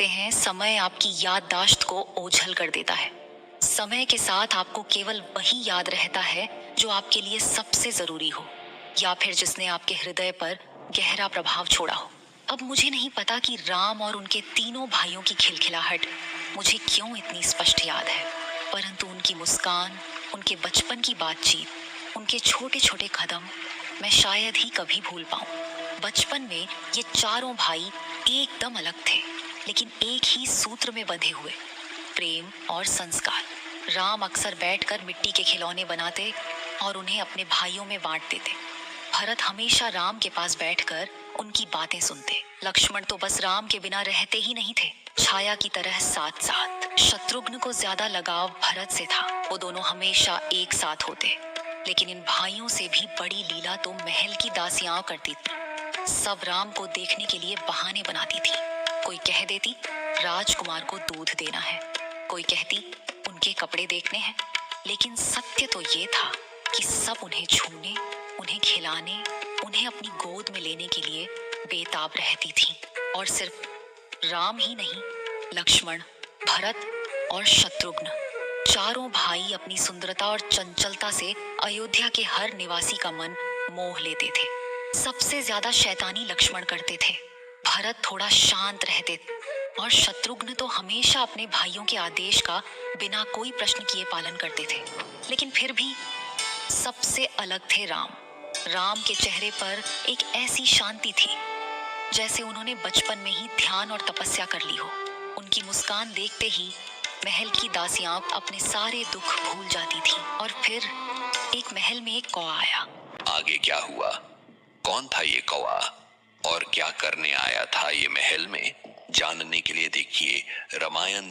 कहते हैं समय आपकी याददाश्त को ओझल कर देता है। समय के साथ आपको केवल वही याद रहता है जो आपके लिए सबसे जरूरी हो या फिर जिसने आपके हृदय पर गहरा प्रभाव छोड़ा हो। अब मुझे नहीं पता कि राम और उनके तीनों भाइयों की खिलखिलाहट मुझे क्यों इतनी स्पष्ट याद है, परंतु उनकी मुस्कान, उनके बचपन की बातचीत, उनके छोटे छोटे कदम मैं शायद ही कभी भूल पाऊं। बचपन में ये चारों भाई एकदम अलग थे, लेकिन एक ही सूत्र में बंधे हुए, प्रेम और संस्कार। राम अक्सर बैठकर मिट्टी के खिलौने बनाते और उन्हें अपने भाइयों में बांट देते। भरत हमेशा राम के पास बैठकर उनकी बातें सुनते। लक्ष्मण तो बस राम के बिना रहते ही नहीं थे, छाया की तरह साथ साथ। शत्रुघ्न को ज्यादा लगाव भरत से था, वो दोनों हमेशा एक साथ होते। लेकिन इन भाइयों से भी बड़ी लीला तो महल की दासियां करती थी। सब राम को देखने के लिए बहाने बनाती थी। कोई कह देती राजकुमार को दूध देना है, कोई कहती उनके कपड़े देखने हैं, लेकिन सत्य तो ये था कि सब उन्हें छूने, उन्हें खिलाने, उन्हें अपनी गोद में लेने के लिए बेताब रहती थी। और सिर्फ राम ही नहीं, लक्ष्मण, भरत और शत्रुघ्न, चारों भाई अपनी सुंदरता और चंचलता से अयोध्या के हर निवासी का मन मोह लेते थे। सबसे ज्यादा शैतानी लक्ष्मण करते थे, भरत थोड़ा शांत रहते और शत्रुघ्न तो हमेशा अपने भाइयों के आदेश का बिना कोई प्रश्न किए पालन करते थे। लेकिन फिर भी सबसे अलग थे राम। राम के चेहरे पर एक ऐसी शांति थी जैसे उन्होंने बचपन में ही ध्यान और तपस्या कर ली हो। उनकी मुस्कान देखते ही महल की दासियां अपने सारे दुख भूल जाती थी। और फिर एक महल में एक कौआ आया। आगे क्या हुआ? कौन था ये कौवा और क्या करने आया था ये महल में? जानने के लिए देखिए रामायण।